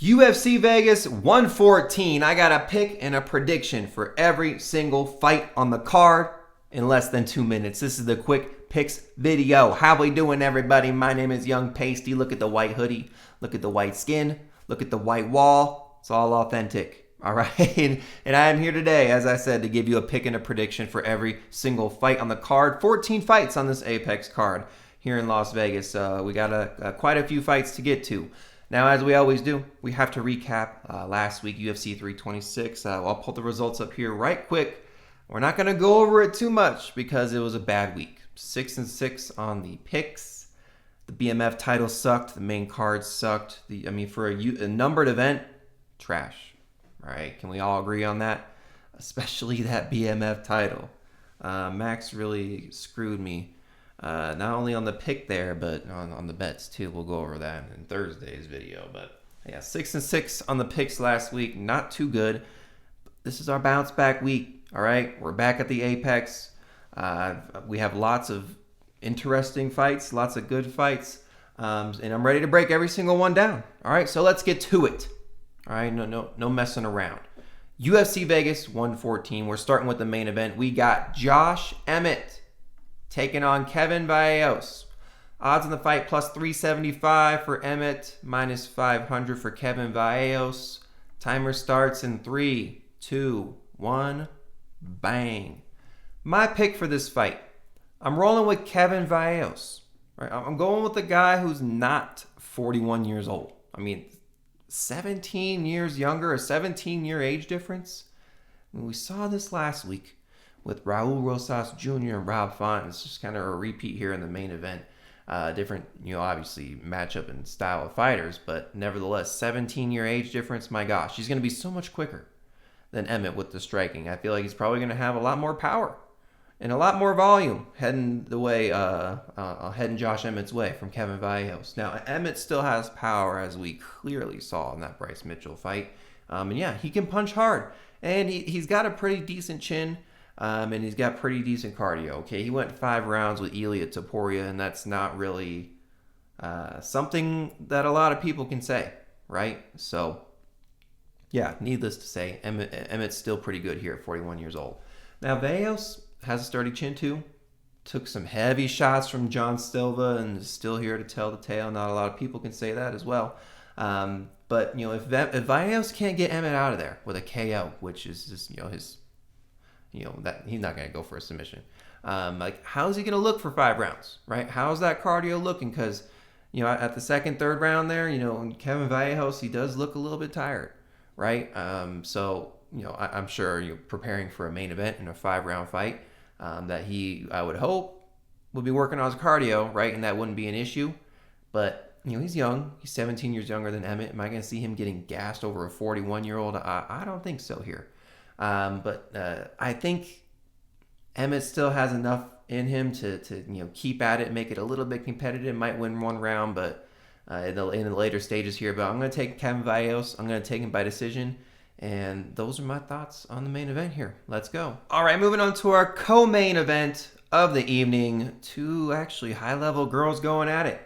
UFC Vegas 114. I got a pick and a prediction for every single fight on the card in less than 2 minutes. This is the quick picks video. How we doing, everybody? My name is Young Pasty. Look at the white hoodie. Look at the white skin. Look at the white wall. It's all authentic. All right. And I am here today, as I said, to give you a pick and a prediction for every single fight on the card. 14 fights on this Apex card here in Las Vegas. We got quite a few fights to get to. Now, as we always do, we have to recap last week, UFC 326. I'll pull the results up here right quick. We're not going to go over it too much because it was a bad week. 6-6 on the picks. The BMF title sucked. The main card sucked. For a numbered event, trash. All right, can we all agree on that? Especially that BMF title. Max really screwed me. Not only on the pick there, but on the bets too. We'll go over that in Thursday's video. But yeah, 6-6 on the picks last week. Not too good. This is our bounce back week. All right, we're back at the Apex. We have lots of interesting fights, lots of good fights, and I'm ready to break every single one down. All right, so let's get to it. All right, no messing around. UFC Vegas 114. We're starting with the main event. We got Josh Emmett taking on Kevin Vallejos. Odds on the fight plus 375 for Emmett, minus 500 for Kevin Vallejos. Timer starts in 3, 2, 1, bang. My pick for this fight, I'm rolling with Kevin Vallejos. Right? I'm going with the guy who's not 41 years old. 17 years younger, a 17-year age difference. We saw this last week with Raul Rosas Jr. and Rob Font. It's just kind of a repeat here in the main event. Different, obviously matchup and style of fighters, but nevertheless, 17-year age difference. My gosh, he's going to be so much quicker than Emmett with the striking. I feel like he's probably going to have a lot more power and a lot more volume heading Josh Emmett's way from Kevin Vallejos. Now, Emmett still has power, as we clearly saw in that Bryce Mitchell fight. He can punch hard, and he's got a pretty decent chin. And he's got pretty decent cardio. Okay, he went 5 rounds with Ilia Topuria, and that's not really something that a lot of people can say, right? So, yeah, needless to say, Emmett's still pretty good here at 41 years old. Now, Vallejos has a sturdy chin too. Took some heavy shots from John Silva and is still here to tell the tale. Not a lot of people can say that as well. But if Vallejos can't get Emmett out of there with a KO, which is just that he's not going to go for a submission. How's he going to look for 5 rounds, right? How's that cardio looking? Because, at the second, third round there, Kevin Vallejos, he does look a little bit tired, right? I'm sure preparing for a main event in a 5-round fight that I would hope, would be working on his cardio, right? And that wouldn't be an issue. But, he's young. He's 17 years younger than Emmett. Am I going to see him getting gassed over a 41-year-old? I don't think so here. But I think Emmett still has enough in him to keep at it, make it a little bit competitive. Might win 1 round, but in the later stages here. But I'm going to take Kevin Vallejos. I'm going to take him by decision. And those are my thoughts on the main event here. Let's go. All right, moving on to our co-main event of the evening. 2 actually high-level girls going at it.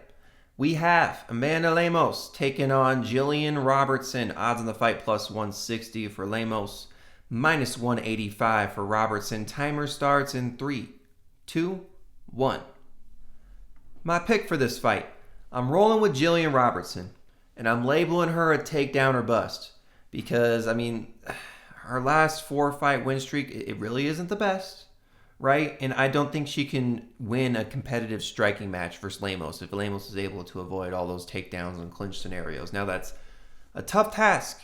We have Amanda Lemos taking on Jillian Robertson. Odds on the fight plus 160 for Lemos. Minus 185 for Robertson. Timer starts in 3, 2, 1. My pick for this fight. I'm rolling with Jillian Robertson. And I'm labeling her a takedown or bust. Because, her last 4-fight win streak, it really isn't the best, right? And I don't think she can win a competitive striking match versus Lemos if Lemos is able to avoid all those takedowns and clinch scenarios. Now, that's a tough task,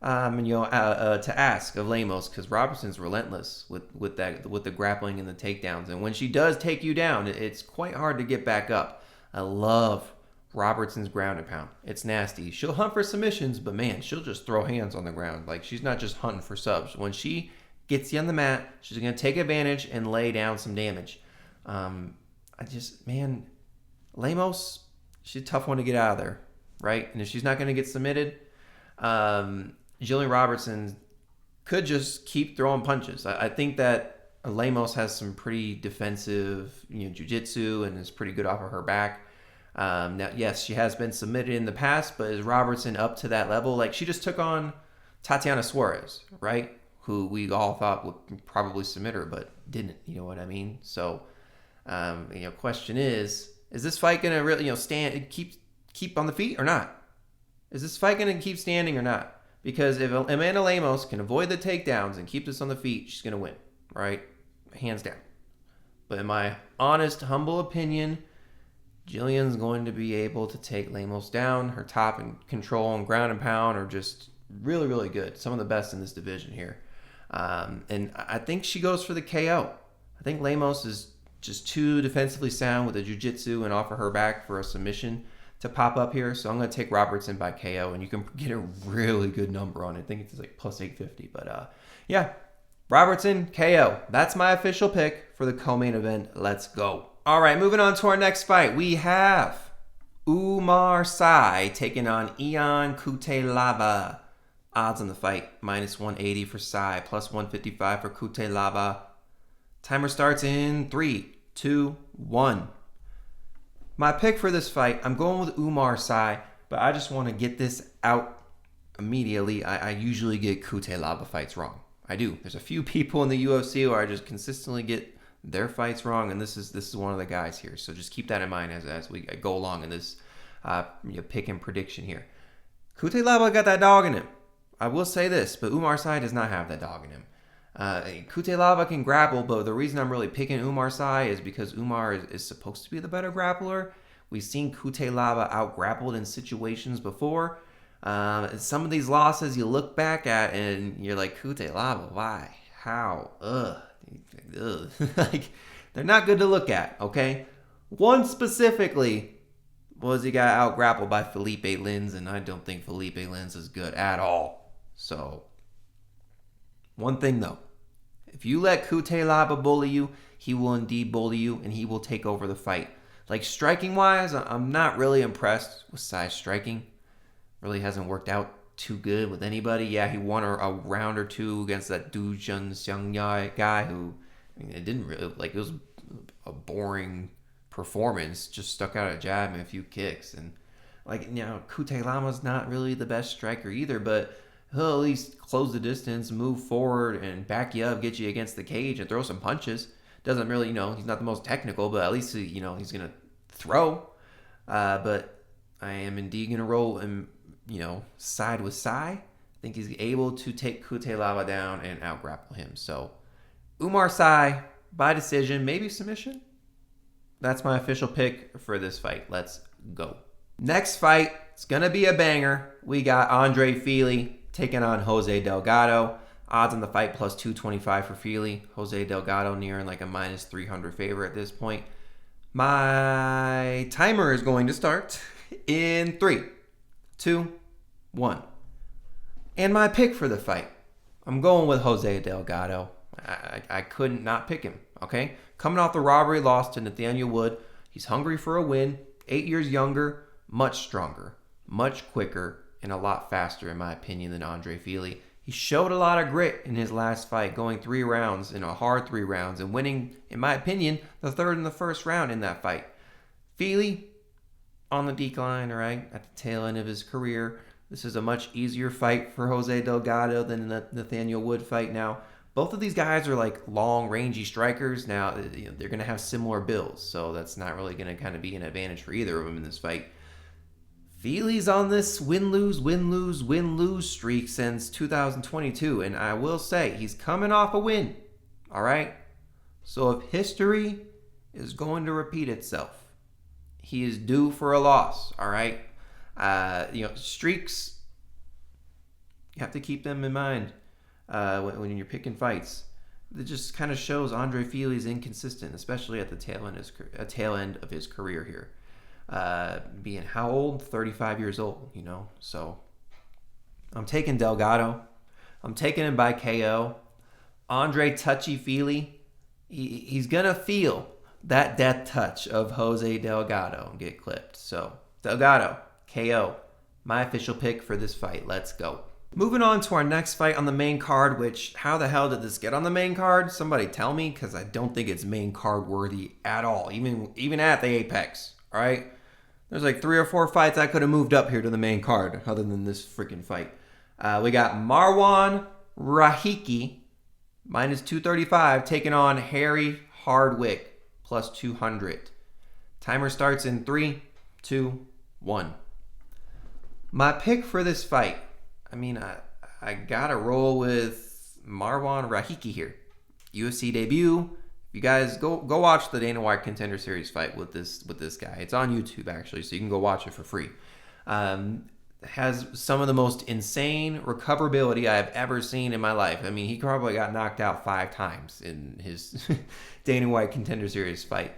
to ask of Lemos because Robertson's relentless with the grappling and the takedowns. And when she does take you down, it's quite hard to get back up. I love Robertson's ground and pound. It's nasty. She'll hunt for submissions, but man, she'll just throw hands on the ground. She's not just hunting for subs. When she gets you on the mat, she's going to take advantage and lay down some damage. Lemos, she's a tough one to get out of there, right? And if she's not going to get submitted, Jillian Robertson could just keep throwing punches. I think that Lemos has some pretty defensive, jiu-jitsu and is pretty good off of her back. Now, yes, she has been submitted in the past, but is Robertson up to that level? Like, she just took on Tatiana Suarez, right? Who we all thought would probably submit her, but didn't. You know what I mean? So, question is this fight gonna really, stand, keep on the feet or not? Is this fight gonna keep standing or not? Because if Amanda Lemos can avoid the takedowns and keep this on the feet, she's gonna win, right? Hands down. But in my honest, humble opinion, Jillian's going to be able to take Lemos down. Her top and control and ground and pound are just really, really good. Some of the best in this division here. And I think she goes for the KO. I think Lemos is just too defensively sound with the jiu-jitsu and offer her back for a submission to pop up here. So I'm going to take Robertson by KO, and you can get a really good number on it. I think it's like plus 850. But yeah, Robertson, KO. That's my official pick for the co-main event. Let's go. All right, moving on to our next fight. We have Umar Sy taking on Ion Cutelaba. Odds on the fight, minus 180 for Sy, plus 155 for Cutelaba. Timer starts in 3, 2, 1. My pick for this fight, I'm going with Umar Sy, but I just want to get this out immediately. I usually get Cutelaba fights wrong. I do. There's a few people in the UFC where I just consistently get their fights wrong, and this is one of the guys here. So just keep that in mind as we go along in this pick and prediction here. Cutelaba got that dog in him. I will say this, but Umar Sy does not have that dog in him. Cutelaba can grapple, but the reason I'm really picking Umar Sy is because Umar is supposed to be the better grappler. We've seen Cutelaba out-grappled in situations before. Some of these losses you look back at and you're like, Cutelaba, why? How? Ugh. Like, they're not good to look at, okay? One specifically was he got out-grappled by Felipe Lins, and I don't think Felipe Lins is good at all. So, one thing though, if you let Cutelaba bully you, he will indeed bully you, and he will take over the fight. Like, striking-wise, I'm not really impressed with Sy's striking. Really hasn't worked out too good with anybody. Yeah, he won a round or two against that Du Jun Xiang guy who, it didn't really, it was a boring performance, just stuck out a jab and a few kicks. And, Cutelaba's not really the best striker either, but he'll at least close the distance, move forward, and back you up, get you against the cage, and throw some punches. Doesn't really, he's not the most technical, but at least, he's going to throw. But I am indeed going to roll him, side with Sy. I think he's able to take Cutelaba down and out-grapple him. So, Umar Sy, by decision, maybe submission. That's my official pick for this fight. Let's go. Next fight, it's going to be a banger. We got Andre Fili taking on Jose Delgado. Odds on the fight plus 225 for Fili. Jose Delgado nearing like a minus 300 favorite at this point. My timer is going to start in 3, 2, 1. And my pick for the fight, I'm going with Jose Delgado. I couldn't not pick him, okay? Coming off the robbery loss to Nathaniel Wood, he's hungry for a win, 8 years younger, much stronger, much quicker, and a lot faster, in my opinion, than Andre Fili. He showed a lot of grit in his last fight, going 3 rounds, in a hard 3 rounds, and winning, in my opinion, the third and the first round in that fight. Fili, on the decline, all right, at the tail end of his career. This is a much easier fight for Jose Delgado than the Nathaniel Wood fight now. Both of these guys are like long, rangy strikers. Now, they're going to have similar builds, so that's not really going to kind of be an advantage for either of them in this fight. Fili's on this win-lose, win-lose, win-lose streak since 2022, and I will say he's coming off a win, all right? So if history is going to repeat itself, he is due for a loss, all right? Streaks, you have to keep them in mind when you're picking fights. It just kind of shows Andre Fili's inconsistent, especially at the tail end of his career here. Being how old? 35 years old, So I'm taking Delgado. I'm taking him by KO. Andre Touchy Fili, he's going to feel that death touch of Jose Delgado and get clipped. So Delgado, KO, my official pick for this fight. Let's go. Moving on to our next fight on the main card, which, how the hell did this get on the main card? Somebody tell me, because I don't think it's main card worthy at all, even at the Apex, all right? There's like 3 or 4 fights I could have moved up here to the main card other than this freaking fight. We got Marwan Rahiki, minus 235, taking on Harry Hardwick, plus 200. Timer starts in 3, 2, 1. My pick for this fight, I gotta roll with Marwan Rahiki here. UFC debut. You guys go watch the Dana White Contender Series fight with this guy. It's on YouTube actually, so you can go watch it for free. Has some of the most insane recoverability I've ever seen in my life. I mean, he probably got knocked out 5 times in his Dana White Contender Series fight.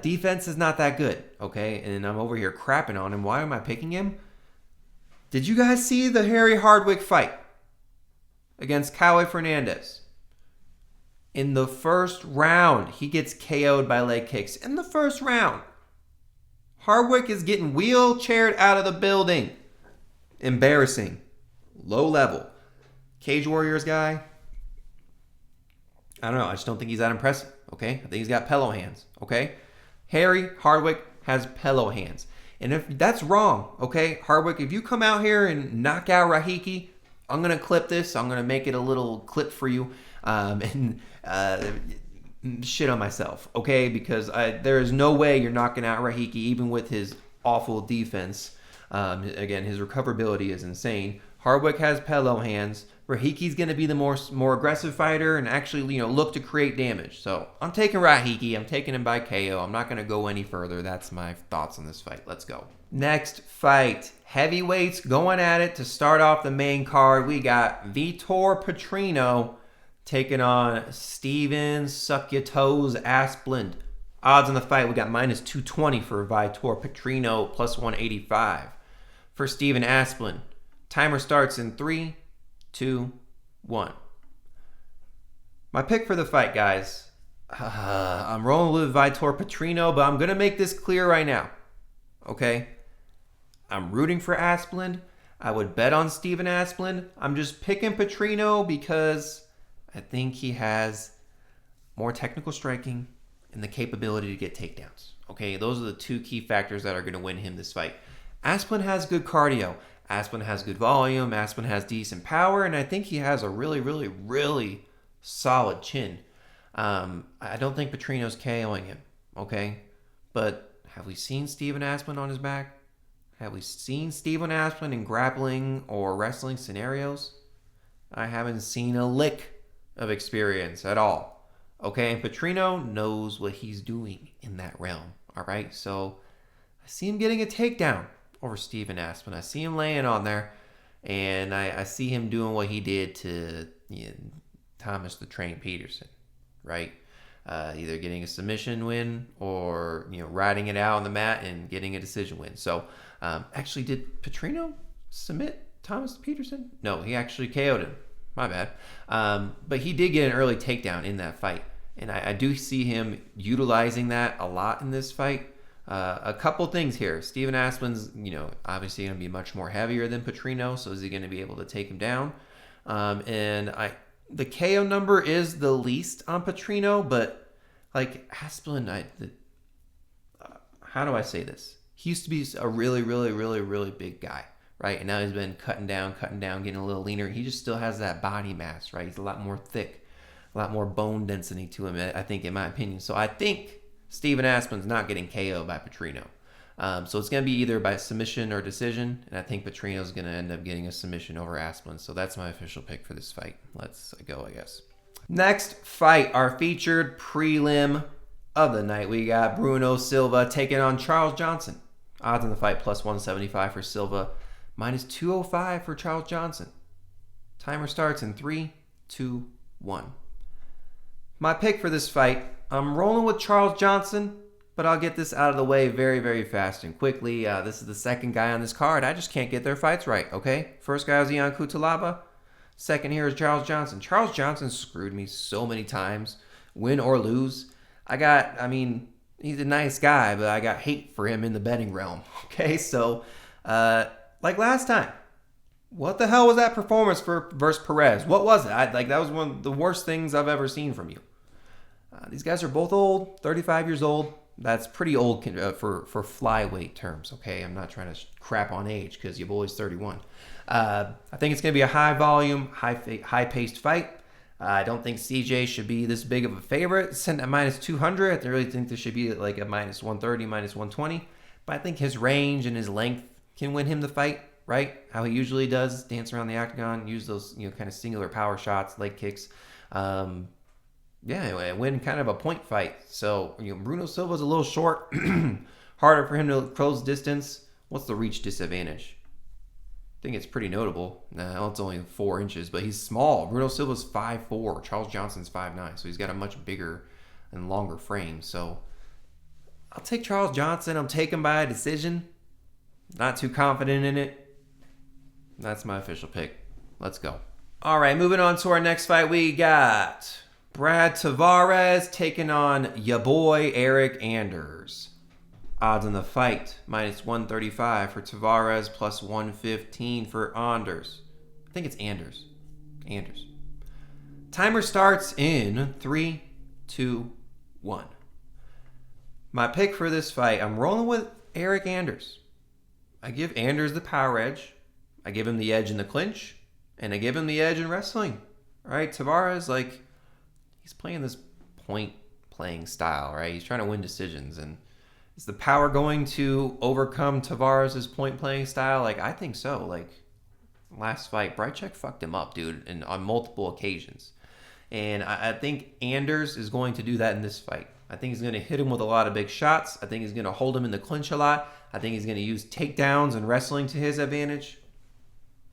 Defense is not that good, okay? And I'm over here crapping on him. Why am I picking him? Did you guys see the Harry Hardwick fight against Cowboy Fernandez? In the first round, he gets KO'd by leg kicks. In the first round. Hardwick is getting wheelchaired out of the building. Embarrassing. Low level. Cage Warriors guy. I don't know. I just don't think he's that impressive. Okay? I think he's got pillow hands. Okay? Harry Hardwick has pillow hands. And if that's wrong, okay, Hardwick, if you come out here and knock out Rahiki, I'm going to clip this. I'm going to make it a little clip for you. And shit on myself, okay? Because there is no way you're knocking out Rahiki, even with his awful defense. Again, his recoverability is insane. Hardwick has pillow hands. Rahiki's going to be the more aggressive fighter and actually, look to create damage. So I'm taking Rahiki. I'm taking him by KO. I'm not going to go any further. That's my thoughts on this fight. Let's go. Next fight. Heavyweights going at it to start off the main card. We got Vitor Petrino taking on Steven Suck-Your-Toes Asplund. Odds on the fight, we got minus 220 for Vitor Petrino, plus 185 for Steven Asplund. Timer starts in 3, 2, 1. My pick for the fight, guys. I'm rolling with Vitor Petrino, but I'm going to make this clear right now. Okay? I'm rooting for Asplund. I would bet on Steven Asplund. I'm just picking Petrino because I think he has more technical striking and the capability to get takedowns. Okay, those are the 2 key factors that are going to win him this fight. Asplund has good cardio. Asplund has good volume. Asplund has decent power. And I think he has a really, really, really solid chin. I don't think Petrino's KOing him. Okay? But have we seen Steven Asplund on his back? Have we seen Steven Asplund in grappling or wrestling scenarios? I haven't seen a lick of experience at all. Okay, and Petrino knows what he's doing in that realm. All right, so I see him getting a takedown over Steven Asplund. I see him laying on there, and I see him doing what he did to Thomas the Train Peterson, right? Either getting a submission win or riding it out on the mat and getting a decision win. So actually, did Petrino submit Thomas Peterson? No, he actually KO'd him. My bad. But he did get an early takedown in that fight. And I do see him utilizing that a lot in this fight. A couple things here. Steven Asplund's, obviously going to be much more heavier than Petrino. So is he going to be able to take him down? The KO number is the least on Petrino. But, Asplund, how do I say this? He used to be a really, really, really, really big guy. Right, and now he's been cutting down, getting a little leaner. He just still has that body mass, right? He's a lot more thick, a lot more bone density to him, I think, in my opinion. So I think Steven Asplund's not getting KO'd by Petrino. So it's going to be either by submission or decision, and I think Petrino's going to end up getting a submission over Asplund. So that's my official pick for this fight. Let's go, I guess. Next fight, our featured prelim of the night. We got Bruno Silva taking on Charles Johnson. Odds on the fight, plus 175 for Silva. Minus 205 for Charles Johnson. Timer starts in 3, 2, 1. My pick for this fight, I'm rolling with Charles Johnson, but I'll get this out of the way very, very fast and quickly. This is the second guy on this card. I just can't get their fights right, okay? First guy was Ian Cutelaba. Second here is Charles Johnson. Charles Johnson screwed me so many times, win or lose. He's a nice guy, but I got hate for him in the betting realm, okay? So, like last time, what the hell was that performance versus Perez? What was it? That was one of the worst things I've ever seen from you. These guys are both old, 35 years old. That's pretty old for flyweight terms, okay? I'm not trying to crap on age because your boy's 31. I think it's going to be a high volume, high-paced fight. I don't think CJ should be this big of a favorite. Sent at minus 200. I really think this should be like a minus 130, minus 120. But I think his range and his length can win him the fight, right? How he usually does, dance around the octagon, use those kind of singular power shots, leg kicks. Win kind of a point fight. So Bruno Silva's a little short, harder for him to close distance. What's the reach disadvantage? I think it's pretty notable. It's only 4 inches, but he's small. Bruno Silva's 5'4". Charles Johnson's 5'9", so he's got a much bigger and longer frame. So I'll take Charles Johnson. I'm taking by a decision. Not too confident in it. That's my official pick. Let's go. All right, moving on to our next fight. We got Brad Tavares taking on ya boy Eric Anders. Odds on the fight, minus 135 for Tavares, plus 115 for Anders. I think it's Anders. Timer starts in 3, 2, 1. My pick for this fight, I'm rolling with Eric Anders. I give Anders the power edge. I give him the edge in the clinch. And I give him the edge in wrestling. All right, Tavares, he's playing this point playing style, right? He's trying to win decisions, and is the power going to overcome Tavares' point-playing style? I think so. Last fight, Brychek fucked him up, dude, and on multiple occasions. And I think Anders is going to do that in this fight. I think he's going to hit him with a lot of big shots. I think he's going to hold him in the clinch a lot. I think he's going to use takedowns and wrestling to his advantage.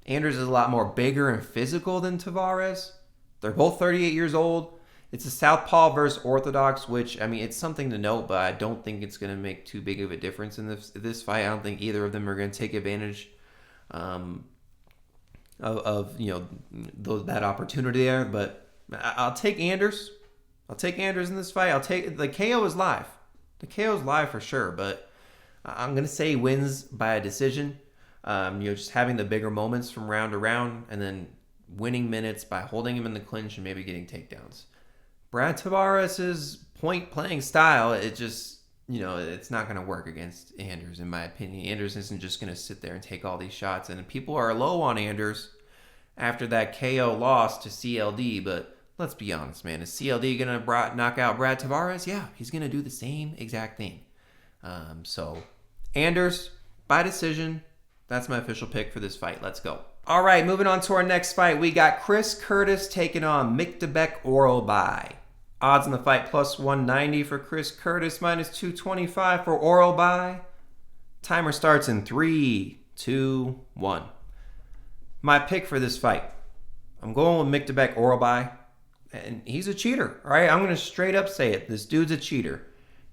Anders is a lot more bigger and physical than Tavares. They're both 38 years old. It's a southpaw versus orthodox, which, it's something to note, but I don't think it's going to make too big of a difference in this fight. I don't think either of them are going to take advantage of that opportunity there. But I'll take Anders. I'll take Anders in this fight. I'll take the KO is live. The KO is live for sure, but I'm going to say he wins by a decision. Just having the bigger moments from round to round, and then winning minutes by holding him in the clinch and maybe getting takedowns. Brad Tavares' point-playing style, it just, it's not going to work against Anders, in my opinion. Anders isn't just going to sit there and take all these shots. And people are low on Anders after that KO loss to CLD. But let's be honest, man. Is CLD going to knock out Brad Tavares? Yeah, he's going to do the same exact thing. So, Anders, by decision, that's my official pick for this fight. Let's go. All right, moving on to our next fight. We got Chris Curtis taking on Mikdebek Orolbai. Odds on the fight, plus 190 for Chris Curtis, minus 225 for Orolbai. Timer starts in 3, 2, 1. My pick for this fight, I'm going with Mikdebek Orolbai. And he's a cheater, all right? I'm going to straight up say it. This dude's a cheater.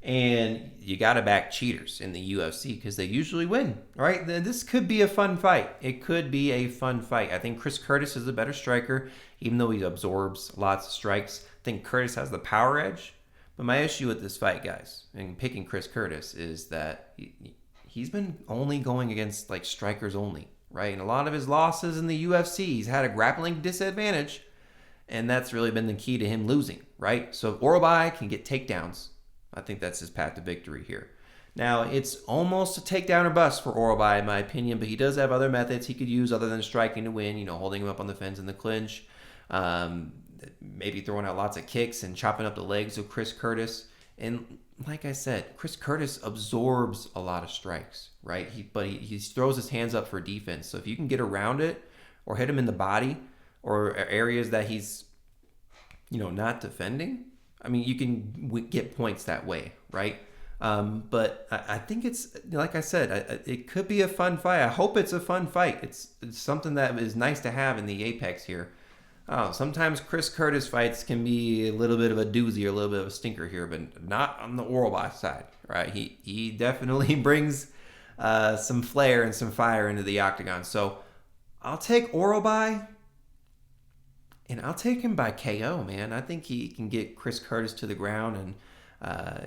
And you got to back cheaters in the UFC because they usually win, right? This could be a fun fight. It could be a fun fight. I think Chris Curtis is a better striker, even though he absorbs lots of strikes. I think Curtis has the power edge. But my issue with this fight, guys, and picking Chris Curtis is that he's been only going against strikers only, right? And a lot of his losses in the UFC, he's had a grappling disadvantage, and that's really been the key to him losing, right? So if Orolbai can get takedowns, I think that's his path to victory here. Now, it's almost a takedown or bust for Orolbai, in my opinion, but he does have other methods he could use other than striking to win, holding him up on the fence in the clinch, maybe throwing out lots of kicks and chopping up the legs of Chris Curtis. And like I said, Chris Curtis absorbs a lot of strikes, right? He throws his hands up for defense. So if you can get around it or hit him in the body or areas that he's, not defending, you can get points that way, right? But I think it's, like I said, it could be a fun fight. I hope it's a fun fight. It's something that is nice to have in the Apex here. Sometimes Chris Curtis fights can be a little bit of a doozy or a little bit of a stinker here, but not on the Orolbai side, right? He definitely brings some flair and some fire into the octagon. So I'll take Orolbai. And I'll take him by KO, man. I think he can get Chris Curtis to the ground and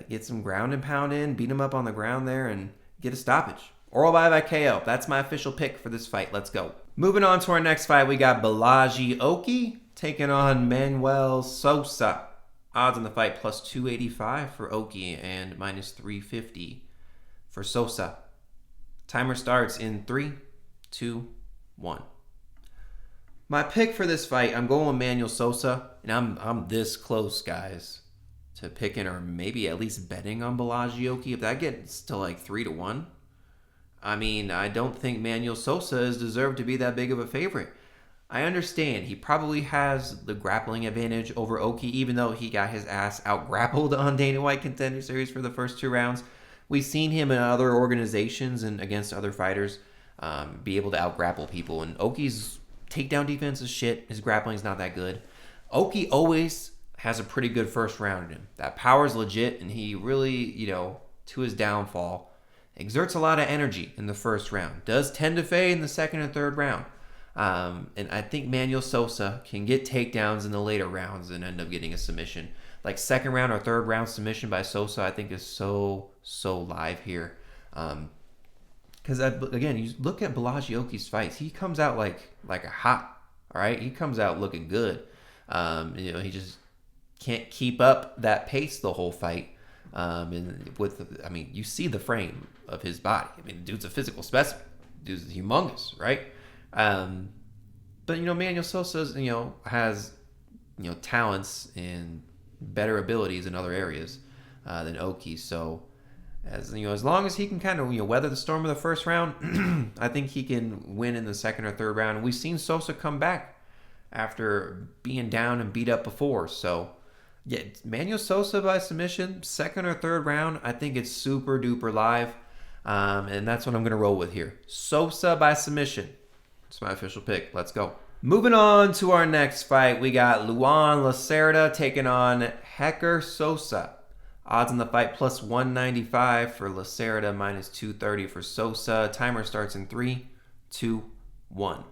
get some ground and pound in, beat him up on the ground there, and get a stoppage. Orolbai by KO. That's my official pick for this fight. Let's go. Moving on to our next fight, we got Balaji Oki taking on Manuel Sosa. Odds on the fight plus 285 for Oki and minus 350 for Sosa. Timer starts in 3, 2, 1. My pick for this fight, I'm going with Manuel Sosa, and I'm this close, guys, to picking or maybe at least betting on Vallejos. If that gets to like 3 to 1, I mean, I don't think Manuel Sosa is deserved to be that big of a favorite. I understand he probably has the grappling advantage over Oki, even though he got his ass out-grappled on Dana White Contender Series for the first 2 rounds. We've seen him in other organizations and against other fighters be able to out-grapple people, and Oki's takedown defense is shit. His grappling's not that good. Oki always has a pretty good first round in him. That power's legit, and he really, to his downfall, exerts a lot of energy in the first round. Does tend to fade in the second and third round. And I think Manuel Sosa can get takedowns in the later rounds and end up getting a submission. Like second round or third round submission by Sosa, I think is so live here. Because again, you look at Vallejos' fights, he comes out like a hot. All right, he comes out looking good. He just can't keep up that pace the whole fight. You see the frame of his body. I mean, dude's a physical specimen. Dude's humongous, right? But Manuel Sosa, has talents and better abilities in other areas than Oki. So as long as he can kind of weather the storm of the first round, I think he can win in the second or third round. And we've seen Sosa come back after being down and beat up before. So yeah, Manuel Sosa by submission, second or third round. I think it's super duper live, and that's what I'm gonna roll with here. Sosa by submission. It's my official pick. Let's go. Moving on to our next fight, we got Luan Lacerda taking on Hecker Sosa. Odds on the fight plus 195 for Lacerda, minus 230 for Sosa. Timer starts in 3, 2, 1.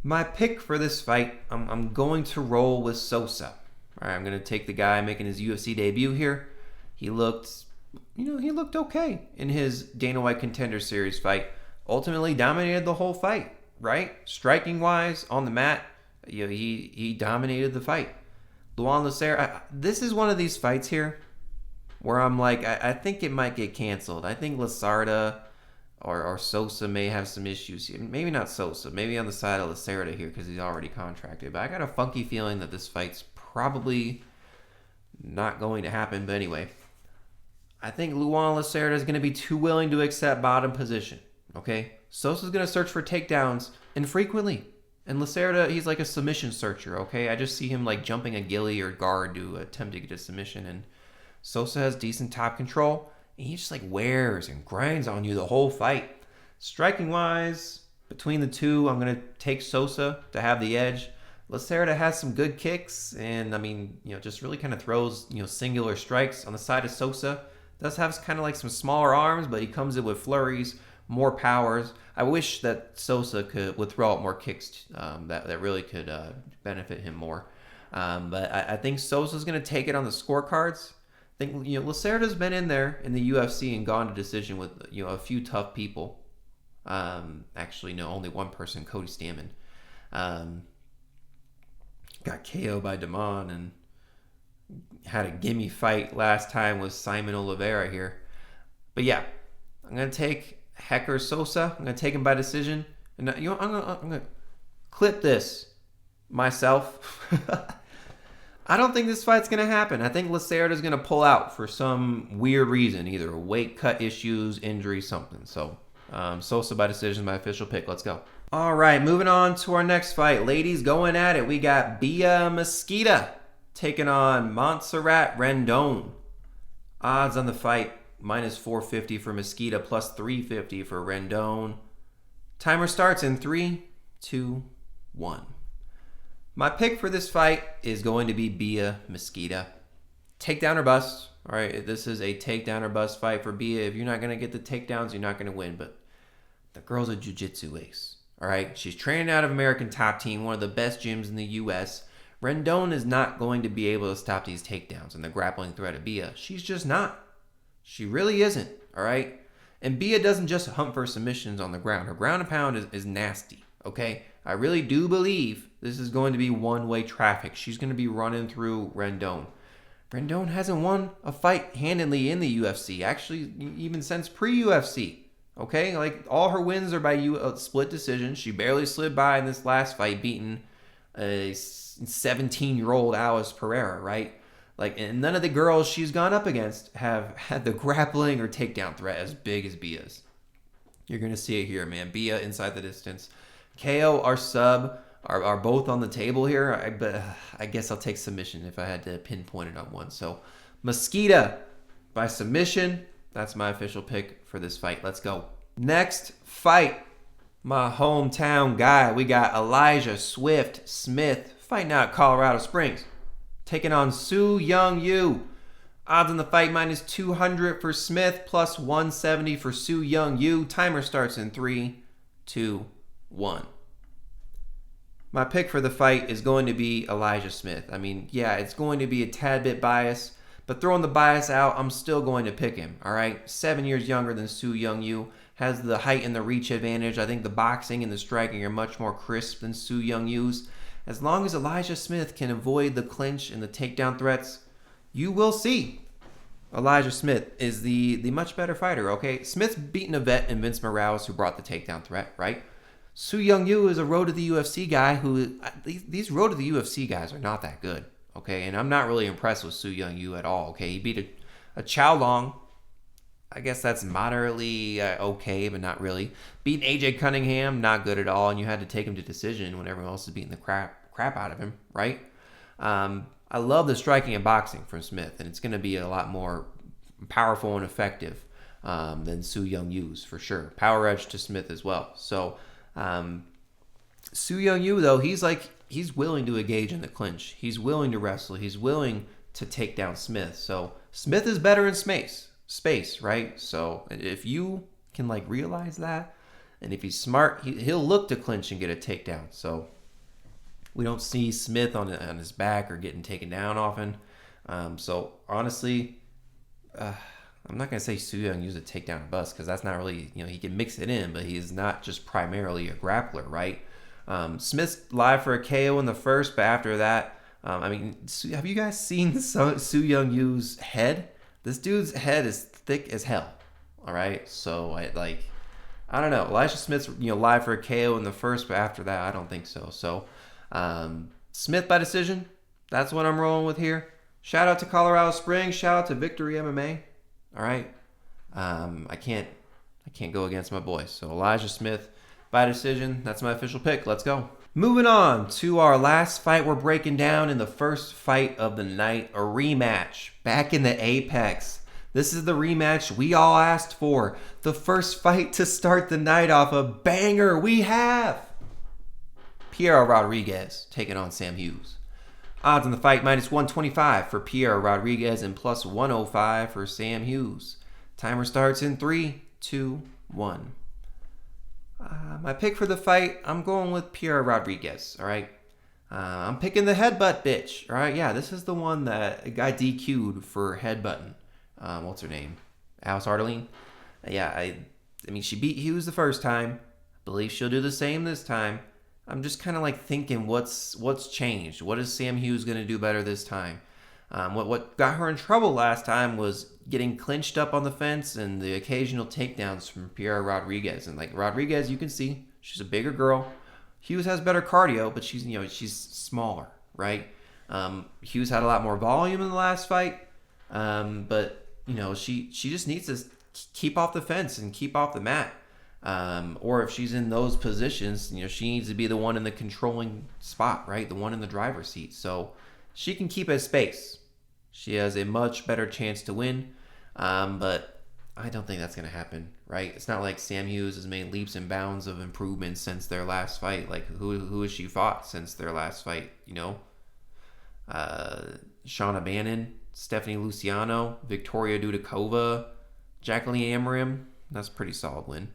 My pick for this fight, I'm going to roll with Sosa. All right, I'm going to take the guy making his UFC debut here. He looked okay in his Dana White Contender Series fight. Ultimately dominated the whole fight, right? Striking wise, on the mat, he dominated the fight. Luan Lacerda, this is one of these fights here where I'm like, I think it might get canceled. I think Lacerda or Sosa may have some issues here. Maybe not Sosa, maybe on the side of Lacerda here because he's already contracted. But I got a funky feeling that this fight's probably not going to happen. But anyway, I think Luan Lacerda is going to be too willing to accept bottom position. Okay, Sosa's going to search for takedowns infrequently. And Lacerda, he's like a submission searcher, okay? I just see him like jumping a ghillie or guard to attempt to get a submission. And Sosa has decent top control. And he just like wears and grinds on you the whole fight. Striking wise, between the two, I'm going to take Sosa to have the edge. Lacerda has some good kicks. And just really kind of throws, singular strikes on the side of Sosa. Does have kind of like some smaller arms, but he comes in with flurries. More powers. I wish that Sosa would throw out more kicks that really could benefit him more. But I think Sosa's going to take it on the scorecards. I think Lacerda's been in there in the UFC and gone to decision with a few tough people. Actually, no, only one person, Cody Stamann. Got KO'd by Damon and had a gimme fight last time with Simon Oliveira here. But yeah, I'm going to take Hecker Sosa. I'm going to take him by decision. And I'm going to clip this myself. I don't think this fight's going to happen. I think Lacerda is going to pull out for some weird reason. Either weight cut issues, injury, something. So, Sosa by decision, my official pick. Let's go. All right, moving on to our next fight. Ladies, going at it. We got Bia Mesquita taking on Montserrat Rendon. Odds on the fight. Minus 450 for Mesquita, plus 350 for Rendon. Timer starts in 3, 2, 1. My pick for this fight is going to be Bia Mesquita. Takedown or bust. All right, this is a takedown or bust fight for Bia. If you're not going to get the takedowns, you're not going to win. But the girl's a jiu-jitsu ace. All right, she's training out of American Top Team, one of the best gyms in the U.S. Rendon is not going to be able to stop these takedowns and the grappling threat of Bia. She's just not. She really isn't, all right? And Bia doesn't just hunt for submissions on the ground. Her ground and pound is nasty, Okay, I really do believe this is going to be one-way traffic. She's going to be running through Rendon. Rendon hasn't won a fight handedly in the UFC, actually, even since pre-UFC. Okay, like all her wins are by split decision. She barely slid by in this last fight, beating a 17-year-old Alice Pereira, right? Like, and none of the girls she's gone up against have had the grappling or takedown threat as big as Bia's. You're going to see it here, man. Bia inside the distance. KO, our sub, are both on the table here. I guess I'll take submission if I had to pinpoint it on one. So, Mesquita by submission. That's my official pick for this fight. Let's go. Next fight. My hometown guy. We got Elijah Swift Smith fighting out at Colorado Springs. Taking on Su Young Yu. Odds on the fight minus 200 for Smith, plus 170 for Su Young Yu. Timer starts in 3, 2, 1. My pick for the fight is going to be Elijah Smith. I mean, yeah, it's going to be a tad bit biased, but throwing the bias out, I'm still going to pick him, all right? 7 years younger than Su Young Yu. Has the height and the reach advantage. I think the boxing and the striking are much more crisp than Su Young Yu's. As long as Elijah Smith can avoid the clinch and the takedown threats, you will see Elijah Smith is the much better fighter, okay? Smith's beaten a vet in Vince Morales who brought the takedown threat, right? Su Young Yu is a road to the UFC guy who, these road to the UFC guys are not that good, okay? And I'm not really impressed with Su Young Yu at all, okay? He beat a Chow Long. I guess that's moderately okay, but not really. Beat AJ Cunningham, not good at all, and you had to take him to decision when everyone else is beating the crap out of him, right? I love the striking and boxing from Smith, and it's going to be a lot more powerful and effective than Su Young Yu's for sure. Power edge to Smith as well. So Su Young Yu, though, he's willing to engage in the clinch. He's willing to wrestle. He's willing to take down Smith. So Smith is better in space, right? So if you can realize that, and if he's smart, he'll look to clinch and get a takedown. So we don't see Smith on his back or getting taken down often. So honestly, I'm not going to say Su Young use a takedown bust because that's not really, he can mix it in, but he's not just primarily a grappler, right? Smith's live for a KO in the first, but after that, have you guys seen Su Young Yu's head? This dude's head is thick as hell, all right? So, I don't know. Elijah Smith's, live for a KO in the first, but after that, I don't think so. So, Smith by decision. That's what I'm rolling with here. Shout out to Colorado Springs. Shout out to Victory MMA. All right. I can't go against my boys. So Elijah Smith by decision. That's my official pick. Let's go. Moving on to our last fight we're breaking down in the first fight of the night. A rematch back in the Apex. This is the rematch we all asked for. The first fight to start the night off a banger. We have Piero Rodriguez taking on Sam Hughes. Odds on the fight minus 125 for Piero Rodriguez and plus 105 for Sam Hughes. Timer starts in 3, 2, 1. My pick for the fight, I'm going with Piero Rodriguez, all right? I'm picking the headbutt bitch, all right? Yeah, this is the one that got DQ'd for headbutting. What's her name? Alice Ardeline? Yeah, I mean, she beat Hughes the first time. I believe she'll do the same this time. I'm just kind of thinking what's changed. What is Sam Hughes going to do better this time? What got her in trouble last time was getting clinched up on the fence and the occasional takedowns from Piero Rodriguez. And Rodriguez, you can see she's a bigger girl. Hughes has better cardio, but she's smaller, right? Hughes had a lot more volume in the last fight, but she just needs to keep off the fence and keep off the mat. Or if she's in those positions, she needs to be the one in the controlling spot, right? The one in the driver's seat. So she can keep at space. She has a much better chance to win. But I don't think that's going to happen, right? It's not like Sam Hughes has made leaps and bounds of improvement since their last fight. Who has she fought since their last fight? Shauna Bannon, Stephanie Luciano, Victoria Dudakova, Jacqueline Amarim. That's a pretty solid win.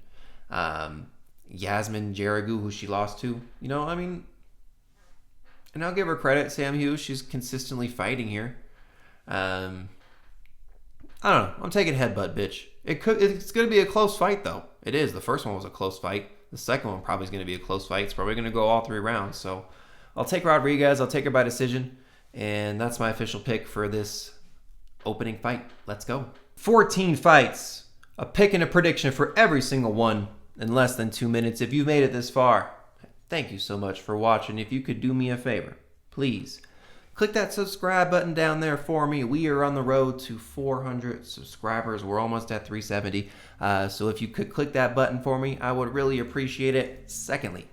Yasmin Jerigu, who she lost to, and I'll give her credit. Sam Hughes, she's consistently fighting here. I don't know. I'm taking headbutt, bitch. It's going to be a close fight, though. It is. The first one was a close fight. The second one probably is going to be a close fight. It's probably going to go all 3 rounds. So I'll take Rodriguez. I'll take her by decision. And that's my official pick for this opening fight. Let's go. 14 fights. A pick and a prediction for every single one in less than 2 minutes. If you made it this far, thank you so much for watching. If you could do me a favor, please click that subscribe button down there for me. We are on the road to 400 subscribers. We're almost at 370. So if you could click that button for me, I would really appreciate it. Secondly,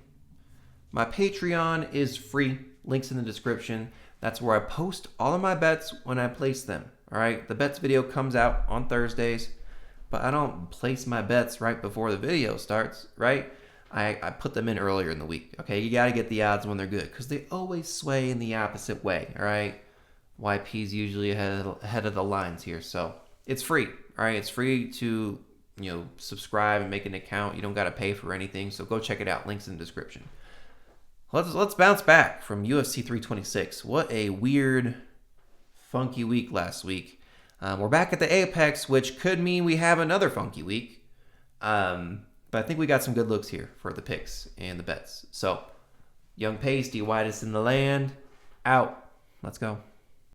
my Patreon is free. Links in the description. That's where I post all of my bets when I place them. All right. The bets video comes out on Thursdays, but I don't place my bets right before the video starts, right? I put them in earlier in the week. Okay, you got to get the odds when they're good because they always sway in the opposite way. All right, YP's usually ahead of the lines here, so it's free. All right, it's free to subscribe and make an account. You don't got to pay for anything, so go check it out. Links in the description. Let's bounce back from UFC 326. What a weird, funky week last week. We're back at the Apex, which could mean we have another funky week. But I think we got some good looks here for the picks and the bets. So, Young Pasty, widest in the land, out. Let's go.